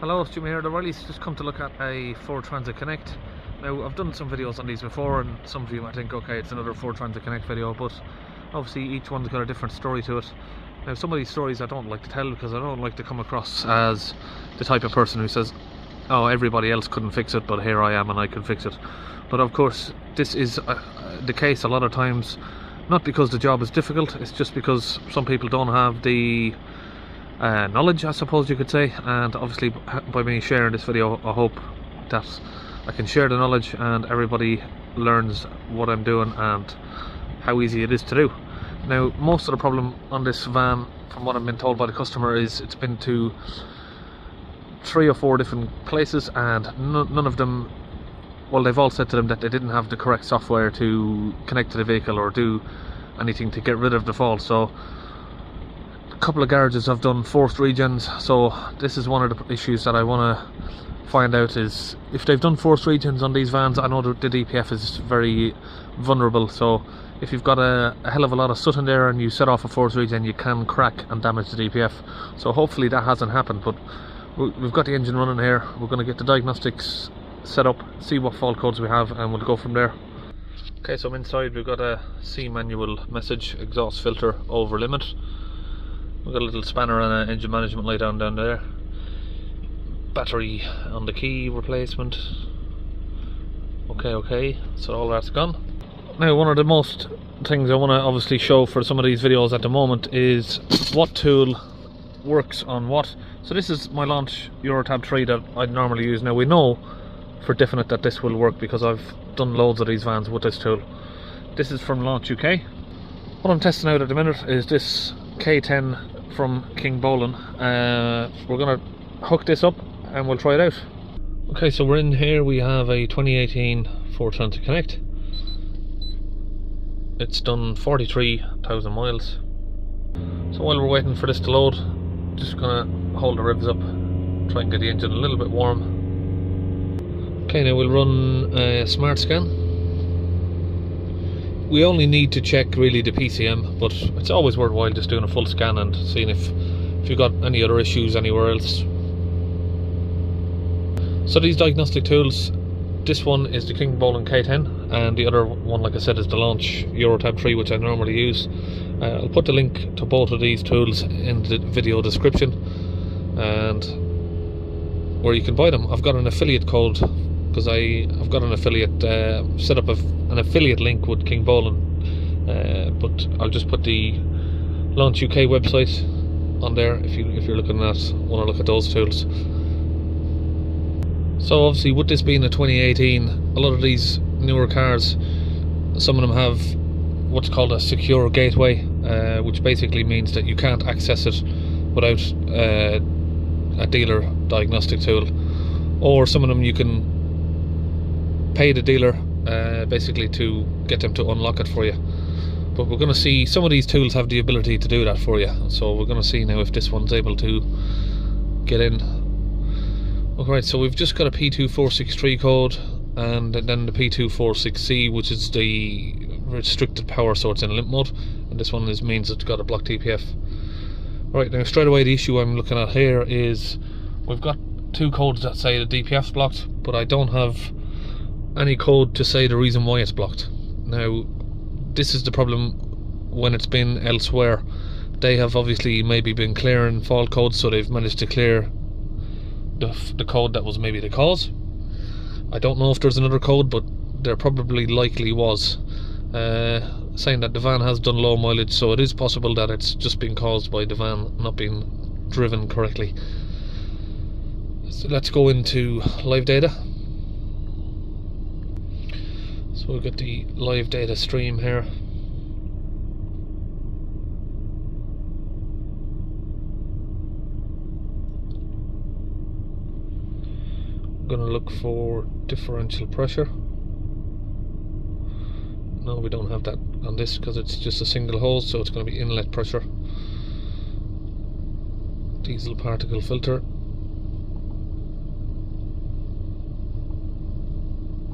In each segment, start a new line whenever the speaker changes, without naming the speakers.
Hello, it's Jimmy here. The Riley's just come to look at a Ford Transit Connect. Now, I've done some videos on these before, and some of you might think, okay, it's another Ford Transit Connect video, but obviously each one's got a different story to it. Now, some of these stories I don't like to tell because I don't like to come across as the type of person who says, oh, everybody else couldn't fix it, but here I am and I can fix it. But of course, this is the case a lot of times, not because the job is difficult, it's just because some people don't have the knowledge, I suppose you could say. And obviously by me sharing this video, I hope that I can share the knowledge and everybody learns what I'm doing and how easy it is to do. Now, most of the problem on this van, from what I've been told by the customer, is it's been to 3 or 4 different places, and none of them, well, they've all said to them that they didn't have the correct software to connect to the vehicle or do anything to get rid of the fault. So a couple of garages have done forced regens, so this is one of the issues that I want to find out, is if they've done forced regens on these vans. I know that the DPF is very vulnerable, so if you've got a hell of a lot of soot in there and you set off a forced regen, you can crack and damage the DPF. So hopefully that hasn't happened, but we've got the engine running here. We're going to get the diagnostics set up, see what fault codes we have, and we'll go from there. Okay, so I'm inside. We've got a C manual message, exhaust filter over limit. We've got a little spanner and an engine management light down there. Battery on the key replacement. Okay, so all that's gone. Now, one of the most things I want to obviously show for some of these videos at the moment is what tool works on what. So this is my Launch Eurotab 3 that I'd normally use. Now, we know for definite that this will work because I've done loads of these vans with this tool. This is from Launch UK. What I'm testing out at the minute is this K10 from King Bolin. We're going to hook this up and we'll try it out. Okay, so we're in here. We have a 2018 Ford Transit Connect. It's done 43,000 miles. So while we're waiting for this to load, just gonna hold the ribs up, try and get the engine a little bit warm. Okay, now we'll run a smart scan. We only need to check really the PCM, but it's always worthwhile just doing a full scan and seeing if you've got any other issues anywhere else. So these diagnostic tools, this one is the King Bolin K10, and the other one, like I said, is the Launch Eurotab 3, which I normally use. I'll put the link to both of these tools in the video description, and where you can buy them. I've got an affiliate code because I've got an affiliate set up an affiliate link with King Bolin, but I'll just put the Launch UK website on there if you're looking at, want to look at those tools. So obviously, with this being a 2018, a lot of these newer cars, some of them have what's called a secure gateway, which basically means that you can't access it without a dealer diagnostic tool. Or some of them you can pay the dealer basically to get them to unlock it for you. But we're going to see, some of these tools have the ability to do that for you. So we're going to see now if this one's able to get in. Alright, so we've just got a P2463 code, and then the P246C, which is the restricted power, so it's in limp mode, and this one means it's got a blocked DPF. Right, now straight away the issue I'm looking at here is we've got 2 codes that say the DPF's blocked, but I don't have any code to say the reason why it's blocked. Now, this is the problem when it's been elsewhere. They have obviously maybe been clearing fault codes, so they've managed to clear the code that was maybe the cause. I don't know if there's another code, but there probably likely was, saying that the van has done low mileage, so it is possible that it's just been caused by the van not being driven correctly. So let's go into live data. So we've got the live data stream here. Going to look for differential pressure. No, we don't have that on this because it's just a single hose, so it's going to be inlet pressure. Diesel particle filter.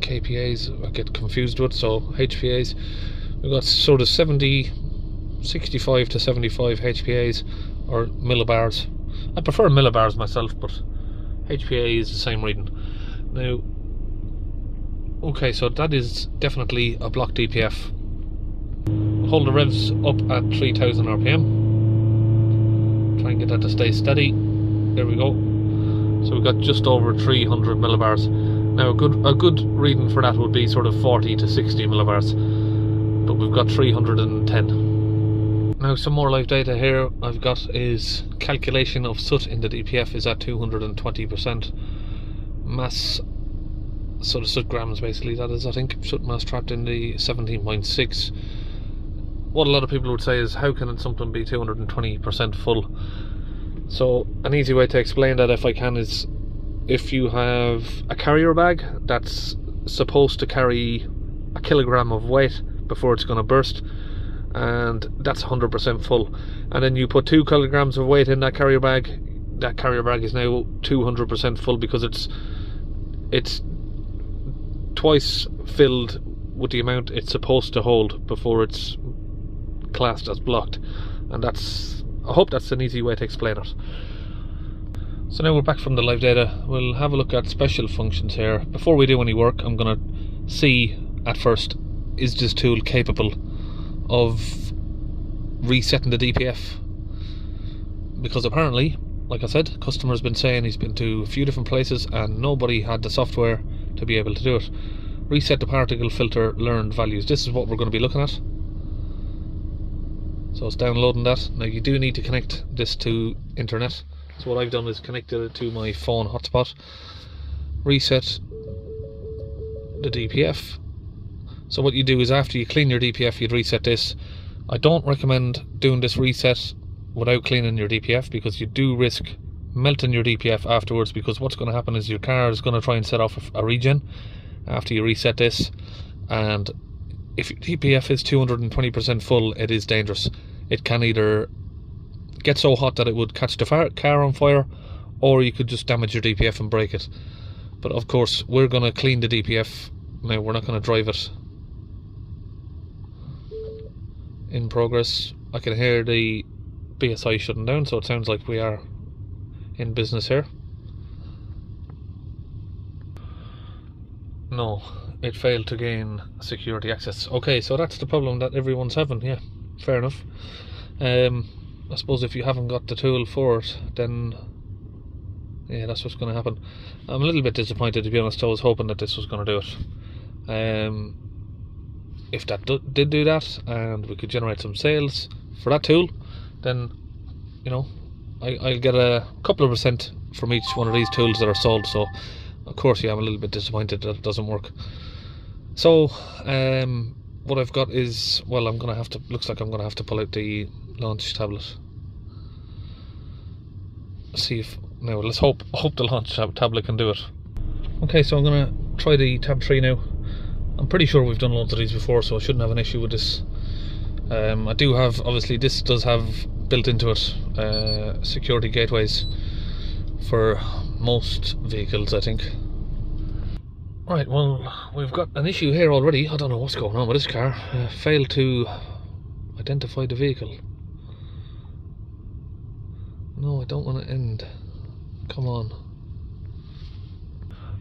KPAs I get confused with, so HPAs. We've got sort of 70 65 to 75 HPAs or millibars. I prefer millibars myself, but HPA is the same reading. Now, okay, so that is definitely a block DPF. Hold the revs up at 3000 RPM. Try and get that to stay steady. There we go. So we've got just over 300 millibars. Now a good reading for that would be sort of 40 to 60 millibars, but we've got 310. Now some more live data here I've got is calculation of soot in the DPF is at 220%. Mass, sort of soot grams basically, that is, I think, soot mass trapped in the 17.6. What a lot of people would say is, how can something be 220% full? So an easy way to explain that, if I can, is if you have a carrier bag that's supposed to carry a kilogram of weight before it's going to burst, and that's 100% full, and then you put 2 kilograms of weight in that carrier bag is now 200% full, because it's twice filled with the amount it's supposed to hold before it's classed as blocked. And that's, I hope that's an easy way to explain it. So now we're back from the live data. We'll have a look at special functions here. Before we do any work, I'm going to see at first, is this tool capable of resetting the DPF? Because apparently, like I said, customer's been saying he's been to a few different places and nobody had the software to be able to do it. Reset the particle filter learned values. This is what we're going to be looking at. So it's downloading that. Now you do need to connect this to internet. So what I've done is connected it to my phone hotspot. Reset the DPF. So what you do is, after you clean your DPF, you'd reset this. I don't recommend doing this reset without cleaning your DPF, because you do risk melting your DPF afterwards, because what's going to happen is your car is going to try and set off a regen after you reset this, and if your DPF is 220% full, it is dangerous. It can either get so hot that it would catch the car on fire, or you could just damage your DPF and break it. But of course, we're going to clean the DPF now. We're not going to drive it. In progress. I can hear the BSI shutting down, so it sounds like we are in business here. No, it failed to gain security access. Okay, so that's the problem that everyone's having. Yeah, fair enough. I suppose if you haven't got the tool for it, then yeah, that's what's going to happen. I'm a little bit disappointed, to be honest. I was hoping that this was going to do it. If that did do that, and we could generate some sales for that tool, then, you know, I'll get a couple of % from each one of these tools that are sold. So of course, yeah, I'm a little bit disappointed that it doesn't work. So what I've got is, well, I'm gonna have to, looks like I'm gonna have to pull out the launch tablet. See if, now let's hope the launch tablet can do it. Okay, so I'm gonna try the tab 3 now. I'm pretty sure we've done loads of these before, so I shouldn't have an issue with this. I do have, obviously this does have built into it security gateways for most vehicles, I think. Right, well, we've got an issue here already. I don't know what's going on with this car. Failed to identify the vehicle. No, I don't want to end. Come on.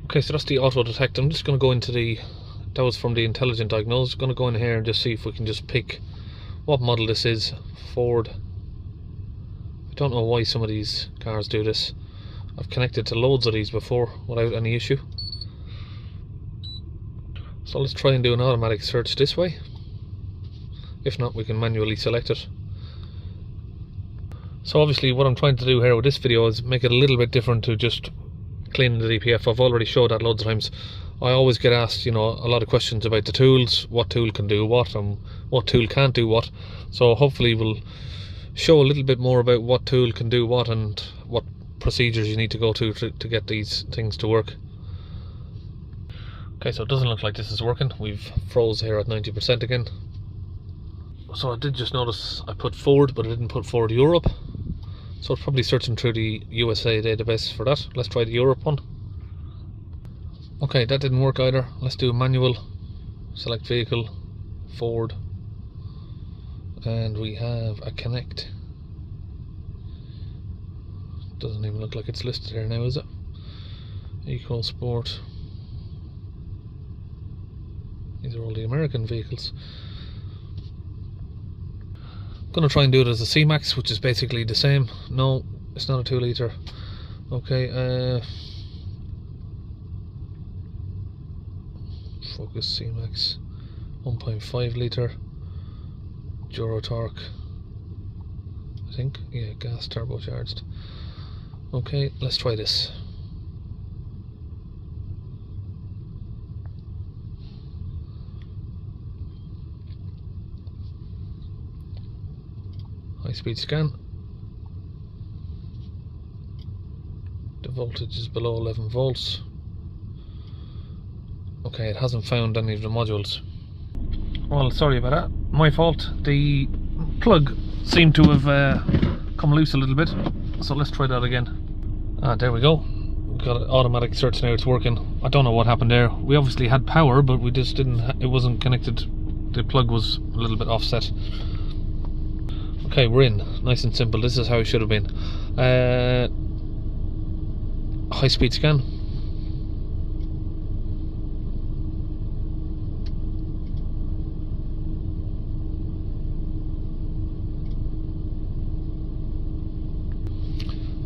Okay, so that's the auto detect. I'm just going to go into the, that was from the intelligent diagnose. Going to go in here and just see if we can just pick what model this is. Ford. I don't know why some of these cars do this. I've connected to loads of these before without any issue. So let's try and do an automatic search this way. If not, we can manually select it. So obviously what I'm trying to do here with this video is make it a little bit different to just cleaning the DPF. I've already showed that loads of times. I always get asked, you know, a lot of questions about the tools, what tool can do what and what tool can't do what. So hopefully we'll show a little bit more about what tool can do what and what procedures you need to go to get these things to work. Okay, so it doesn't look like this is working. We've froze here at 90% again. So I did just notice I put Ford, but I didn't put Ford Europe. So it's probably searching through the USA database for that. Let's try the Europe one. Okay, that didn't work either. Let's do a manual. Select vehicle, Ford. and we have a connect. Doesn't even look like it's listed here now, is it? Eco Sport. These are all the American vehicles. I'm gonna try and do it as a C-Max, which is basically the same. No, it's not a 2 litre. Okay, Focus C-Max, 1.5 litre, Duro torque, I think. Yeah, gas turbocharged. Okay, let's try this. High speed scan. The voltage is below 11 volts. Okay, it hasn't found any of the modules. Well, sorry about that. My fault. The plug seemed to have come loose a little bit. So let's try that again. Ah, there we go. We've got an automatic search now, it's working. I don't know what happened there. We obviously had power, but we just didn't, it wasn't connected. The plug was a little bit offset. Okay, we're in. Nice and simple. This is how it should have been. High speed scan.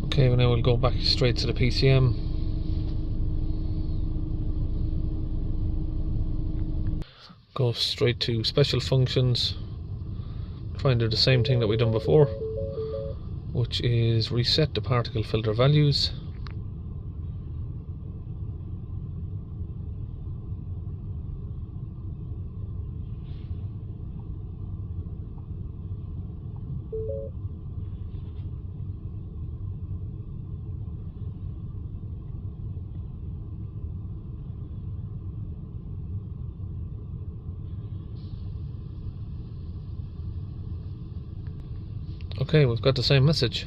Okay, well now we'll go back straight to the PCM. Go straight to special functions. Try and do the same thing that we've done before, which is reset the particle filter values. Okay, we've got the same message.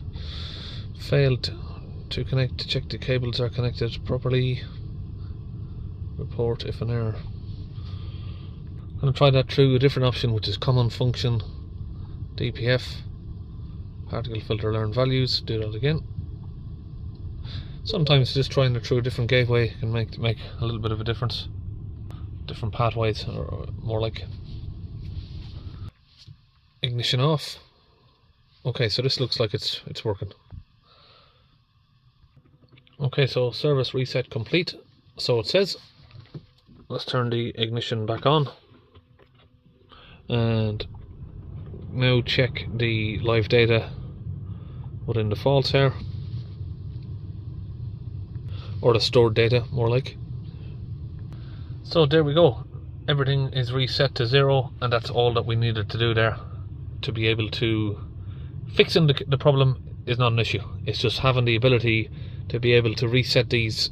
Failed to connect, to check the cables are connected properly. Report if an error. I'm going to try that through a different option, which is common function DPF particle filter learn values. Do that again. Sometimes just trying it through a different gateway can make a little bit of a difference. Different pathways, or more like. Ignition off. Okay, so this looks like it's working. Okay, so service reset complete. So it says. Let's turn the ignition back on. And now check the live data within the faults here. Or the stored data, more like. So there we go. Everything is reset to 0, and that's all that we needed to do there to be able to. Fixing the problem is not an issue. It's just having the ability to be able to reset these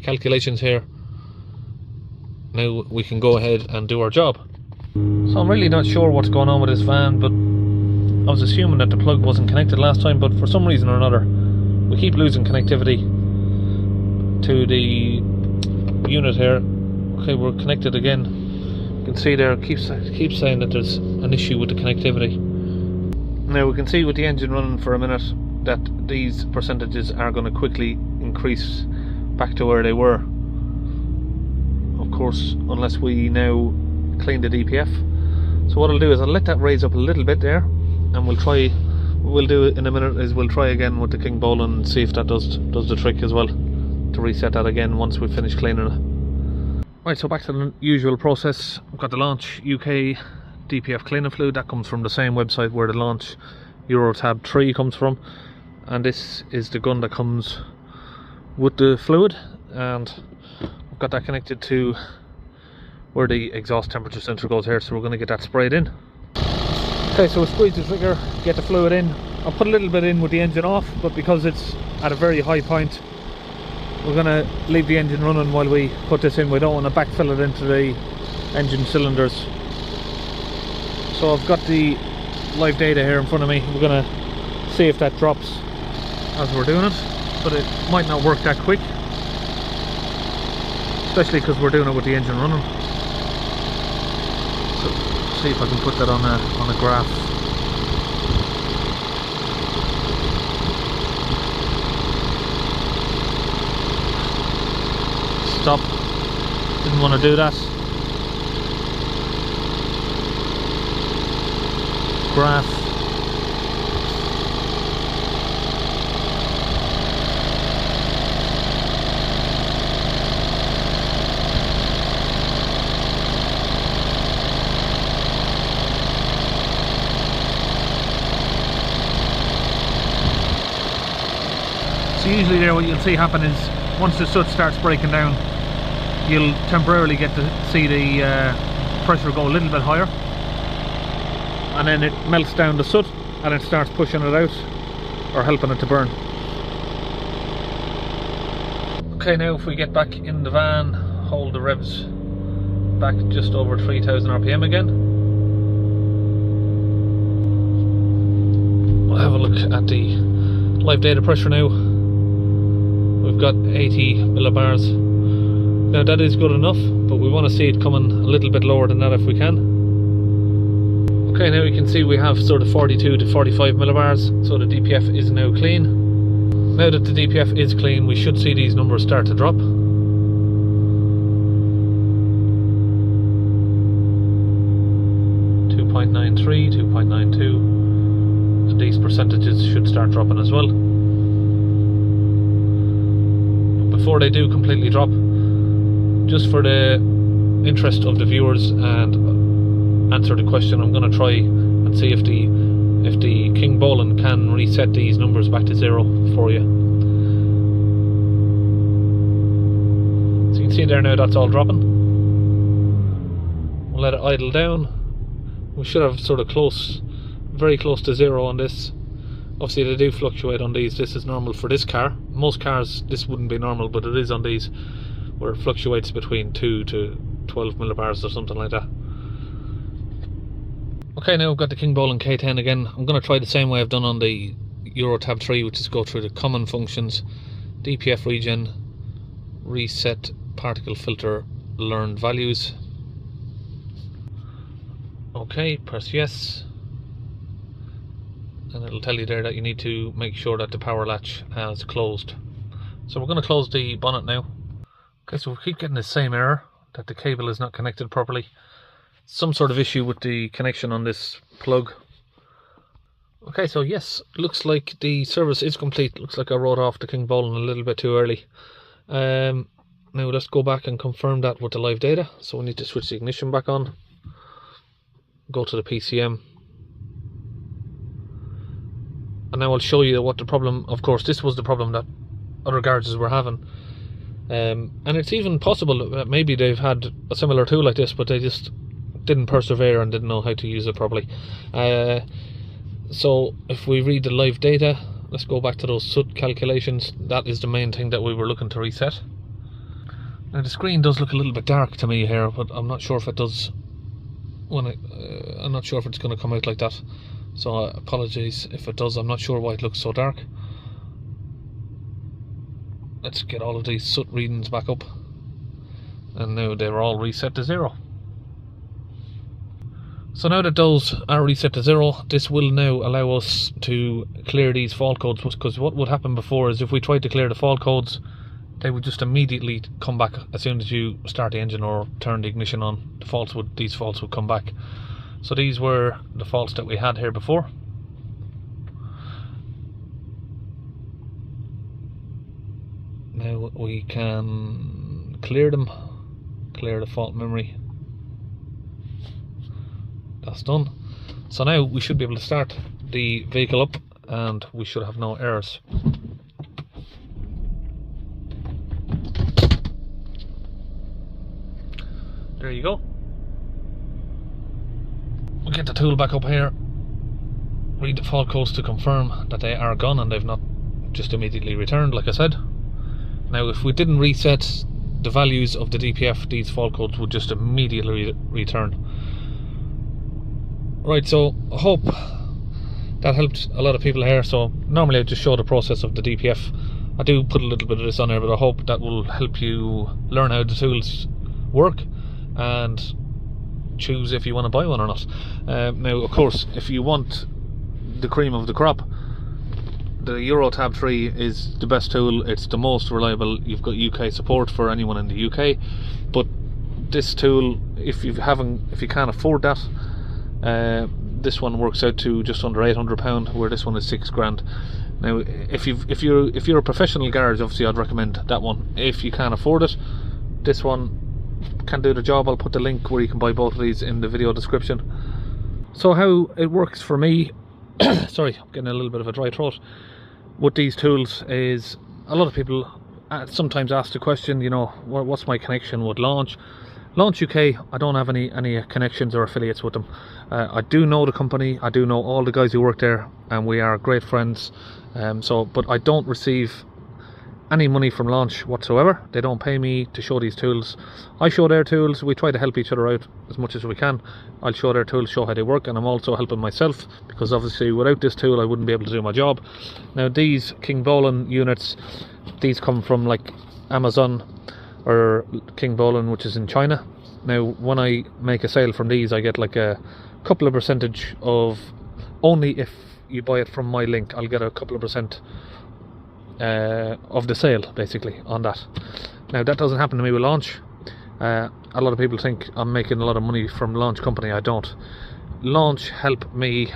calculations here. Now we can go ahead and do our job. So I'm really not sure what's going on with this van, but I was assuming that the plug wasn't connected last time, but for some reason or another we keep losing connectivity to the unit here. Okay, we're connected again. You can see there it keeps saying that there's an issue with the connectivity. Now we can see with the engine running for a minute that these percentages are going to quickly increase back to where they were. Of course, unless we now clean the DPF. So what I'll do is I'll let that raise up a little bit there, and we'll do it in a minute is we'll try again with the King Bowl and see if that does the trick as well, to reset that again once we finish cleaning it. Right, so back to the usual process. I've got the Launch UK DPF cleaning fluid. That comes from the same website where the Launch Eurotab 3 comes from, and this is the gun that comes with the fluid, and I've got that connected to where the exhaust temperature sensor goes here, so we're going to get that sprayed in. Okay, so we'll squeeze the trigger, get the fluid in. I'll put a little bit in with the engine off, but because it's at a very high point, we're going to leave the engine running while we put this in. We don't want to backfill it into the engine cylinders. So I've got the live data here in front of me. We're going to see if that drops as we're doing it, but it might not work that quick, especially because we're doing it with the engine running. see if I can put that on a graph. Stop. Didn't want to do that. Graph. So usually there what you'll see happen is once the soot starts breaking down, you'll temporarily get to see the pressure go a little bit higher, and then it melts down the soot and it starts pushing it out or helping it to burn. Okay, now if we get back in the van, hold the revs back just over 3000 RPM again. We'll have a look at the live data pressure now. We've got 80 millibars. Now that is good enough, but we want to see it coming a little bit lower than that if we can. Okay, now you can see we have sort of 42 to 45 millibars, so the DPF is now clean. Now that the DPF is clean, we should see these numbers start to drop. 2.93, 2.92, and these percentages should start dropping as well. Before they do completely drop, just for the interest of the viewers and answer the question, I'm going to try and see if the King Bowlen can reset these numbers back to 0 for you. So you can see there now that's all dropping. We'll let it idle down. We should have sort of very close to 0 on this. Obviously they do fluctuate on these. This is normal for this car. Most cars this wouldn't be normal, but it is on these, where it fluctuates between 2 to 12 millibars or something like that. Okay, now we've got the King Bowlen K10 again. I'm going to try the same way I've done on the Euro Tab 3, which is go through the common functions, DPF regen, reset particle filter, learned values. Okay, press yes, and it'll tell you there that you need to make sure that the power latch has closed. So we're going to close the bonnet now. Okay, so we keep getting the same error, that the cable is not connected properly. Some sort of issue with the connection on this plug. Okay, so yes, looks like the service is complete. Looks like I wrote off the King Bowlen a little bit too early. Now let's go back and confirm that with the live data. So we need to switch the ignition back on. Go to the PCM. And now I'll show you what the problem, of course this was the problem that other garages were having. And it's even possible that maybe they've had a similar tool like this, but they just didn't persevere and didn't know how to use it properly. So if we read the live data, let's go back to those soot calculations. That is the main thing that we were looking to reset. Now the screen does look a little bit dark to me here, but I'm not sure if it does I'm not sure if it's going to come out like that, so apologies if it does. I'm not sure why it looks so dark. Let's get all of these soot readings back up, and now they're all reset to 0. So now that those are reset to 0, this will now allow us to clear these fault codes, because what would happen before is if we tried to clear the fault codes, they would just immediately come back as soon as you start the engine or turn the ignition on. These faults would come back. So these were the faults that we had here before. Now we can clear them, clear the fault memory. That's done. So now we should be able to start the vehicle up and we should have no errors. There you go. We'll get the tool back up here, read the fault codes to confirm that they are gone and they've not just immediately returned like I said. Now if we didn't reset the values of the DPF, these fault codes would just immediately return. Right, so I hope that helped a lot of people here. So normally I just show the process of the DPF. I do put a little bit of this on there, but I hope that will help you learn how the tools work and choose if you want to buy one or not. Now of course, if you want the cream of the crop, the Euro Tab 3 is the best tool. It's the most reliable. You've got UK support for anyone in the UK, but this tool, if you can't afford that, this one works out to just under £800, where this one is £6,000. Now if you're a professional garage, obviously I'd recommend that one. If you can't afford it, this one can do the job. I'll put the link where you can buy both of these in the video description. So how it works for me, sorry, I'm getting a little bit of a dry throat, with these tools is, a lot of people sometimes ask the question, you know, what's my connection with Launch UK? I don't have any connections or affiliates with them. I do know the company, I do know all the guys who work there, and we are great friends. But I don't receive any money from Launch whatsoever. They don't pay me to show these tools. I show their tools. We try to help each other out as much as we can. I'll show their tools, show how they work, and I'm also helping myself, because obviously without this tool I wouldn't be able to do my job. Now these King Bolin units, these come from like Amazon or King Bolin, which is in China. Now when I make a sale from these, I get like a couple of percentage of, only if you buy it from my link, I'll get a couple of percent of the sale basically on that. Now that doesn't happen to me with Launch. A lot of people think I'm making a lot of money from Launch company. I don't. Launch help me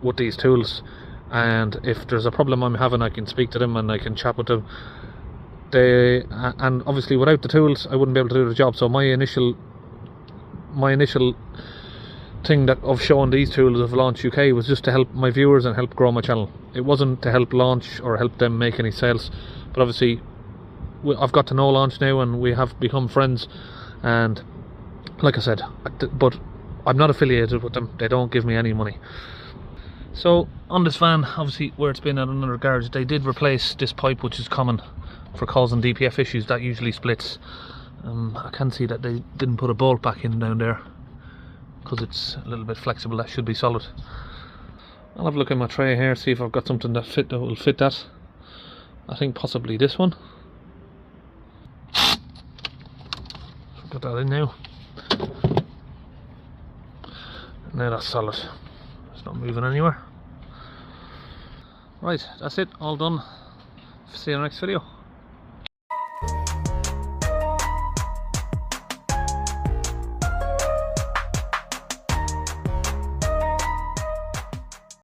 with these tools, and if there's a problem I'm having, I can speak to them and I can chat with them. And obviously without the tools I wouldn't be able to do the job. So my initial thing of showing these tools of Launch UK was just to help my viewers and help grow my channel. It wasn't to help Launch or help them make any sales, but obviously I've got to know Launch now and we have become friends, and like I said, but I'm not affiliated with them. They don't give me any money. So on this van, obviously where it's been at another garage, they did replace this pipe, which is common for causing DPF issues. That usually splits. I can see that they didn't put a bolt back in down there, because it's a little bit flexible. That should be solid. I'll have a look at my tray here, see if I've got something that will fit that. I think possibly this one. Got that in now. Now that's solid. It's not moving anywhere. Right, that's it, all done. See you in the next video.